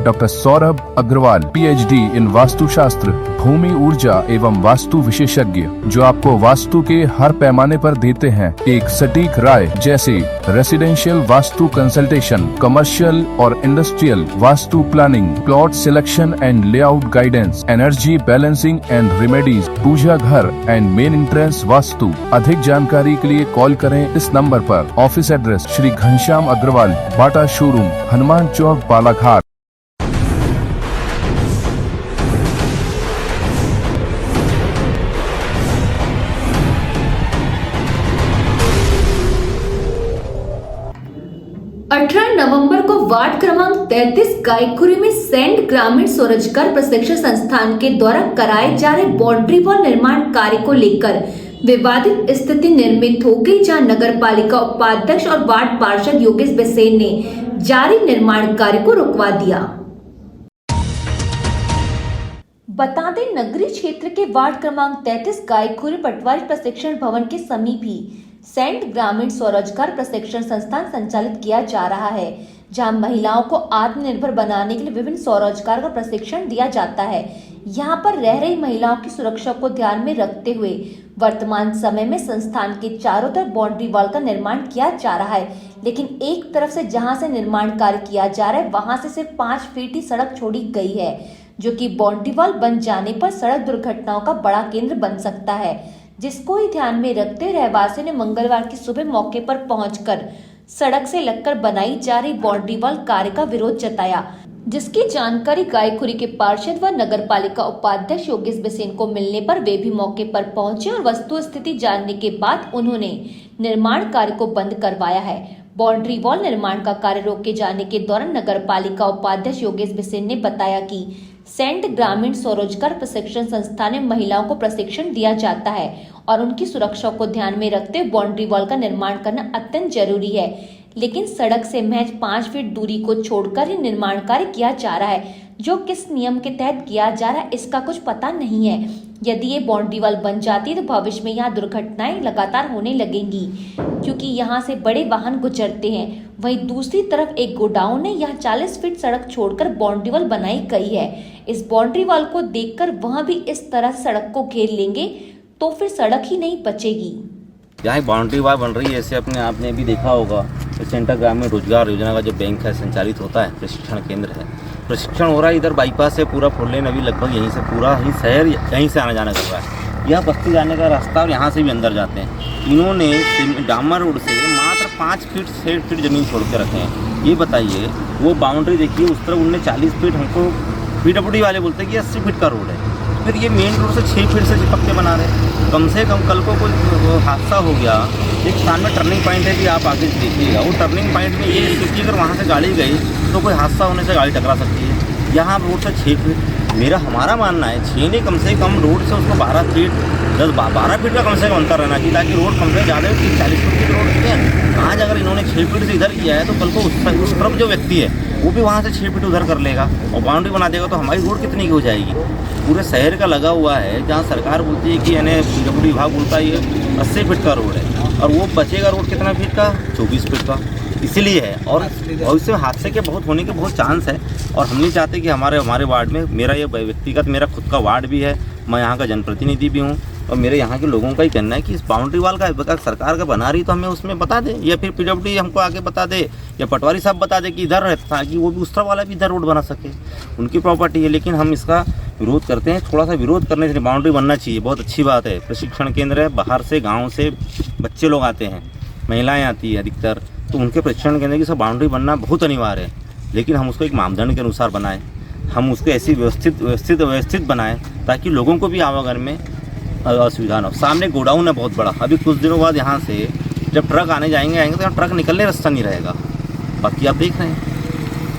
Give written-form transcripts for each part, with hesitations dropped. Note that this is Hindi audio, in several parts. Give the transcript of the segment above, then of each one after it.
डॉक्टर सौरभ अग्रवाल, PhD इन वास्तुशास्त्र, भूमि ऊर्जा एवं वास्तु विशेषज्ञ, जो आपको वास्तु के हर पैमाने पर देते हैं एक सटीक राय, जैसे रेसिडेंशियल वास्तु कंसल्टेशन, कमर्शियल और industrial vastu planning, plot selection and layout guidance, energy balancing and remedies, puja घर एंड मेन एंट्रेंस वास्तु। अधिक जानकारी के लिए कॉल करें इस नंबर पर। Office address Shri Ghanshyam Agrawal, Bata showroom, Hanuman Chowk, Balaghat. नवंबर को वार्ड क्रमांक 33 गायकुरी में सेंट ग्रामीण स्वरोजगार प्रशिक्षण संस्थान के द्वारा कराए जा रहे बाउंड्री वॉल निर्माण कार्य को लेकर विवादित स्थिति निर्मित हो गई, जहां नगर पालिका उपाध्यक्ष और वार्ड पार्षद योगेश बिसेन ने जारी निर्माण कार्य को रुकवा दिया। बता दें, नगरीय क्षेत्र के वार्ड क्रमांक 33 गायकुरी पटवारी प्रशिक्षण भवन के समीप ही सेंट ग्रामीण स्वरोजगार प्रशिक्षण संस्थान संचालित किया जा रहा है, जहां महिलाओं को आत्मनिर्भर बनाने के लिए विभिन्न स्वरोजगार का प्रशिक्षण दिया जाता है। यहां पर रह रही महिलाओं की सुरक्षा को ध्यान में रखते हुए वर्तमान समय में संस्थान के चारों तरफ बाउंड्री वॉल का निर्माण किया जा रहा है, लेकिन एक तरफ से जहां से निर्माण कार्य किया जा रहा है वहां से सिर्फ 5 फीट ही सड़क छोड़ी गई है, जो कि बाउंड्री वॉल बन जाने पर सड़क दुर्घटनाओं का बड़ा केंद्र बन सकता है, जिसको ही ध्यान में रखते रहवासियों ने मंगलवार की सुबह मौके पर पहुंचकर सड़क से लगकर बनाई जा रही बाउंड्री वॉल कार्य का विरोध जताया, जिसकी जानकारी गायकुरी के पार्षद व नगर पालिका उपाध्यक्ष योगेश बिसेन को मिलने पर वे भी मौके पर पहुंचे और वस्तु स्थिति जानने के बाद उन्होंने निर्माण कार्य को बंद करवाया है। बाउंड्री वॉल निर्माण का कार्य रोके जाने के दौरान नगर पालिका उपाध्यक्ष योगेश बिसेन ने बताया कि सेंट ग्रामीण स्वरोजगार प्रशिक्षण संस्थान में महिलाओं को प्रशिक्षण दिया जाता है और उनकी सुरक्षा को ध्यान में रखते हुए बाउंड्री वॉल का निर्माण करना अत्यंत जरूरी है, लेकिन सड़क से महज 5 फीट दूरी को छोड़कर ही निर्माण कार्य किया जा रहा है, जो किस नियम के तहत किया जा रहा है इसका कुछ पता नहीं है। यदि ये बाउंड्री वॉल बन जाती है तो भविष्य में यहाँ दुर्घटनाएं लगातार होने लगेंगी, क्योंकि यहाँ से बड़े वाहन गुजरते हैं। वहीं दूसरी तरफ एक गोडाउन है, यहाँ 40 फीट सड़क छोड़कर बाउंड्री वॉल बनाई गई है। इस बाउंड्री वॉल को देखकर वहाँ भी इस तरह से सड़क को घेर लेंगे तो फिर सड़क ही नहीं बचेगी। यहाँ बाउंड्री वॉल बन रही है, ऐसे अपने आपने भी देखा होगा, सेंट ग्रामीण रोजगार योजना का जो बैंक है संचालित होता है, प्रशिक्षण केंद्र है, प्रशिक्षण हो रहा है। इधर बाईपास से पूरा 4 लेन अभी लगभग यहीं से पूरा ही शहर यहीं से आना जाना कर रहा है। यह बस्ती जाने का रास्ता और यहाँ से भी अंदर जाते हैं। इन्होंने डामर रोड से मात्र 5 फीट 6 फीट ज़मीन छोड़ के रखे हैं। ये बताइए, वो बाउंड्री देखिए, उस तरफ उनने 40 फीट, हमको PWD वाले बोलते हैं कि 80 फीट का रोड है, फिर ये मेन रोड से 6 फीट से चिपक के बना रहे। कम से कम कल को कोई हादसा हो गया, एक सामने टर्निंग पॉइंट है कि आप आगे देखिएगा, वो टर्निंग पॉइंट में ये स्थिति अगर वहाँ से गाड़ी गई तो कोई हादसा होने से गाड़ी टकरा सकती है। यहाँ रोड से 6 फीट, हमारा मानना है 6 नहीं, कम से कम रोड से उसको 12 फीट 12 फीट का कम से कम अंतर रहना चाहिए, ताकि रोड कम से ज़्यादा 40 फीट की रोड है। आज अगर इन्होंने 6 फीट से इधर किया है तो कल को उस तरफ जो व्यक्ति है वो भी वहाँ से 6 फीट उधर कर लेगा और बाउंड्री बना देगा, तो हमारी रोड कितनी की हो जाएगी। पूरे शहर का लगा हुआ है, जहाँ सरकार बोलती है कि यानी PWD विभाग बोलता है ये 80 फीट का रोड है, और वो बचेगा रोड कितना फीट का, 24 फीट का। इसलिए है, और इससे हादसे के बहुत होने के बहुत चांस है। और हम नहीं चाहते कि हमारे वार्ड में, मेरा ये व्यक्तिगत मेरा खुद का वार्ड भी है, मैं यहाँ का जनप्रतिनिधि भी हूँ, और मेरे यहाँ के लोगों का ही कहना है कि इस बाउंड्री वॉल का सरकार का बना रही तो हमें उसमें बता दे, या फिर PWD हमको आगे बता दे, या पटवारी साहब बता दे कि इधर रहता, ताकि वो भी उस तरफ वाला भी इधर रोड बना सके, उनकी प्रॉपर्टी है। लेकिन हम इसका विरोध करते हैं। थोड़ा सा विरोध करने से बाउंड्री बनना चाहिए, बहुत अच्छी बात है। प्रशिक्षण केंद्र है, बाहर से गाँव से बच्चे लोग आते हैं, महिलाएँ आती है अधिकतर, तो उनके प्रशिक्षण केंद्र की सब बाउंड्री बनना बहुत अनिवार्य है। लेकिन हम उसको एक मापदंड के अनुसार बनाएं, हम उसको ऐसी व्यवस्थित बनाएं ताकि लोगों को भी आवागमन में असुविधा ना हो। सामने गोडाउन है बहुत बड़ा, अभी कुछ दिनों बाद यहाँ से जब ट्रक आएंगे तो यहाँ ट्रक निकलने रास्ता नहीं रहेगा। बाकी आप देख रहे हैं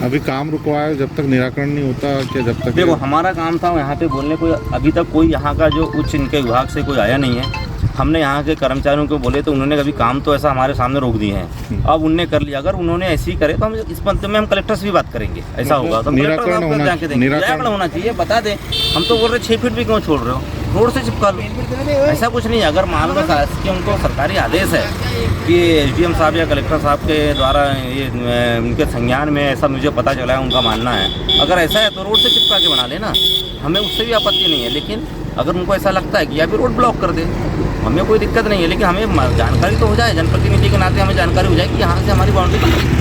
अभी काम रुकवा है, जब तक निराकरण नहीं होता क्या, जब तक देखो हमारा काम था यहाँ पे बोलने, कोई अभी तक कोई यहाँ का जो उच्च इनके विभाग से कोई आया नहीं है। हमने यहाँ के कर्मचारियों को बोले तो उन्होंने कभी काम तो ऐसा हमारे सामने रोक दिए हैं। अब उनने कर लिया, अगर उन्होंने ऐसे ही करे तो हम इस बात में हम कलेक्टर से भी बात करेंगे। ऐसा होगा तो निराकरण होना चाहिए, बता दें। हम तो बोल रहे 6 फीट भी क्यों छोड़ रहे हो, रोड से चिपका लो। ऐसा कुछ नहीं है। अगर मान लो कि उनको सरकारी आदेश है कि एसडीएम साहब या कलेक्टर साहब के द्वारा ये उनके संज्ञान में ऐसा मुझे पता चला है, उनका मानना है, अगर ऐसा है तो रोड से चिपका के बना लेना, हमें उससे भी आपत्ति नहीं है। लेकिन अगर उनको ऐसा लगता है कि या फिर रोड ब्लॉक कर दे, हमें कोई दिक्कत नहीं है, लेकिन हमें जानकारी तो हो जाए, जनप्रतिनिधि के नाते हमें जानकारी हो जाए कि यहाँ से हमारी बाउंड्री बन रही है।